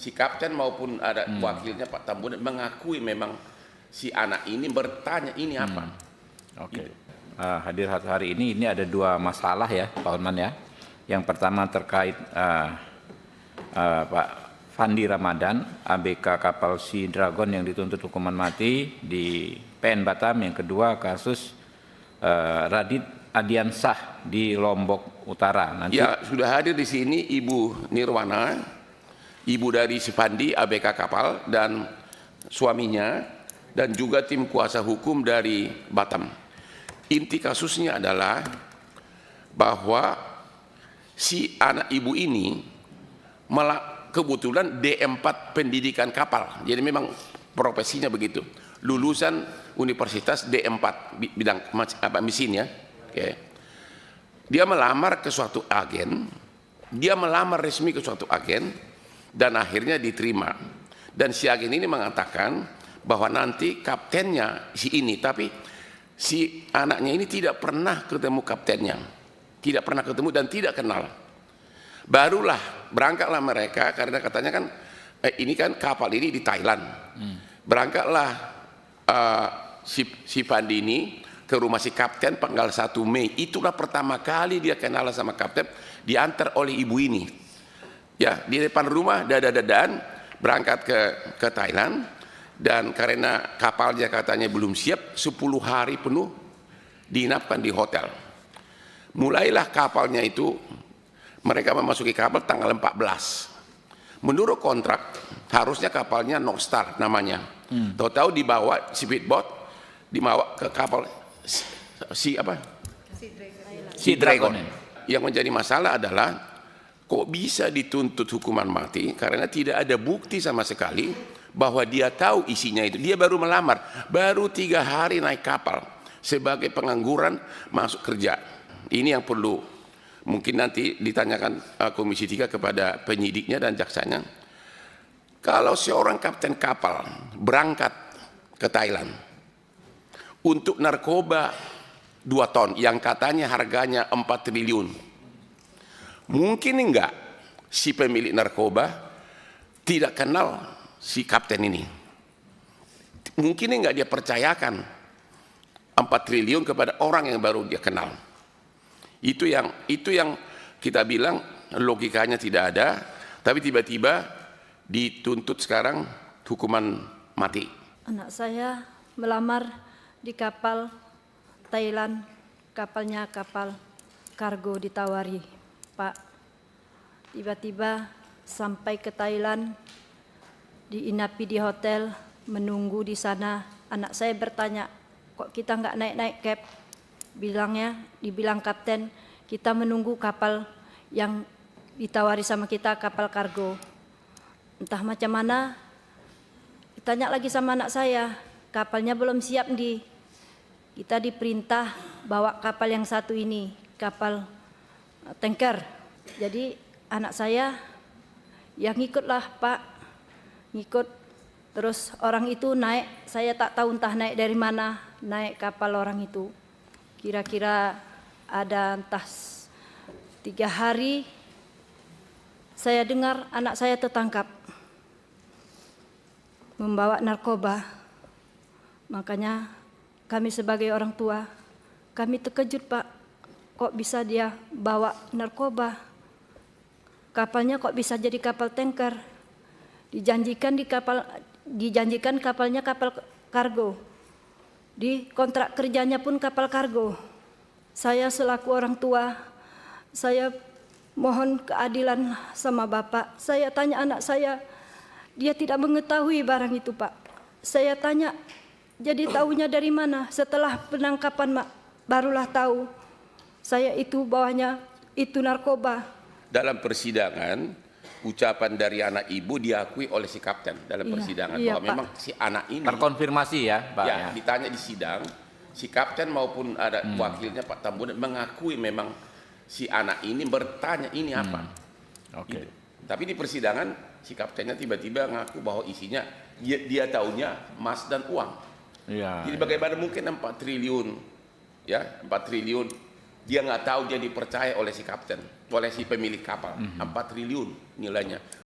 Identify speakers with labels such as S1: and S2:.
S1: Si kapten maupun ada wakilnya Pak Tambunan mengakui memang si anak ini bertanya ini apa.
S2: Oke.
S1: Gitu.
S2: Hadir hari ini ada dua masalah ya Pak Hotman ya. Yang pertama terkait Pak Fandi Ramadan, ABK kapal Sea Dragon yang dituntut hukuman mati di PN Batam. Yang kedua kasus Radit Adiansah di Lombok Utara. Nanti
S1: Ya, sudah hadir di sini Ibu Nirwana, ibu dari si Fandi ABK kapal dan suaminya, dan juga tim kuasa hukum dari Batam. Inti kasusnya adalah bahwa si anak ibu ini kebetulan D4 pendidikan kapal, jadi memang profesinya begitu, lulusan Universitas D4 bidang mesin ya. Okay. Dia melamar ke suatu agen, dia melamar resmi ke suatu agen dan akhirnya diterima. Dan si agen ini mengatakan bahwa nanti kaptennya si ini, tapi si anaknya ini tidak pernah ketemu kaptennya, tidak pernah ketemu dan tidak kenal. Barulah berangkatlah mereka, karena katanya kan ini kan kapal ini di Thailand. Berangkatlah si Fandi ini ke rumah si kapten tanggal 1 Mei. Itulah pertama kali dia kenal sama kapten, diantar oleh ibu ini. Ya, di depan rumah dada-dadaan berangkat ke Thailand, dan karena kapalnya katanya belum siap, 10 hari penuh diinapkan di hotel. Mulailah kapalnya itu, mereka memasuki kapal tanggal 14. Menurut kontrak harusnya kapalnya North Star namanya. Tahu-tahu dibawa speedboat, dibawa ke kapal Sea Dragon. Yang menjadi masalah adalah kok bisa dituntut hukuman mati karena tidak ada bukti sama sekali bahwa dia tahu isinya itu. Dia baru melamar, baru 3 hari naik kapal sebagai pengangguran masuk kerja. Ini yang perlu mungkin nanti ditanyakan Komisi 3 kepada penyidiknya dan jaksanya. Kalau seorang kapten kapal berangkat ke Thailand untuk narkoba 2 ton yang katanya harganya 4 triliun, mungkin enggak si pemilik narkoba tidak kenal si kapten ini? Mungkin enggak dia percayakan 4 triliun kepada orang yang baru dia kenal? Itu yang kita bilang logikanya tidak ada, tapi tiba-tiba dituntut sekarang hukuman mati.
S3: Anak saya melamar di kapal Thailand, kapalnya kapal kargo ditawari, Pak. Tiba-tiba sampai ke Thailand, diinapi di hotel, menunggu di sana. Anak saya bertanya, kok kita nggak naik-naik cab? Dibilang kapten, kita menunggu kapal yang ditawari sama kita, kapal kargo. Entah macam mana, ditanya lagi sama anak saya, kapalnya belum siap kita diperintah bawa kapal yang satu ini, kapal tanker. Jadi anak saya ya ngikutlah Pak, ngikut. Terus orang itu naik, saya tak tahu entah naik dari mana, naik kapal orang itu. Kira-kira ada entah 3 hari, saya dengar anak saya tertangkap membawa narkoba. Makanya kami sebagai orang tua, kami terkejut Pak, kok bisa dia bawa narkoba? Kapalnya kok bisa jadi kapal tanker? Dijanjikan kapalnya kapal kargo. Di kontrak kerjanya pun kapal kargo. Saya selaku orang tua, saya mohon keadilan sama Bapak. Saya tanya anak saya, dia tidak mengetahui barang itu Pak. Saya tanya, jadi tahunya dari mana? Setelah penangkapan barulah tahu saya itu bawahnya itu narkoba.
S1: Dalam persidangan, ucapan dari anak ibu diakui oleh si kapten dalam persidangan bahwa
S3: Pak,
S1: memang si anak ini
S2: terkonfirmasi ya Pak.
S1: Ya, ditanya di sidang, si kapten maupun ada wakilnya Pak Tambunan mengakui memang si anak ini bertanya ini apa.
S2: Oke.
S1: Gitu. Tapi di persidangan si kaptennya tiba-tiba ngaku bahwa isinya dia taunya emas dan uang.
S2: Ya,
S1: Jadi bagaimana mungkin 4 triliun, ya 4 triliun dia nggak tahu, dia dipercaya oleh si kapten, oleh si pemilik kapal, 4 triliun nilainya.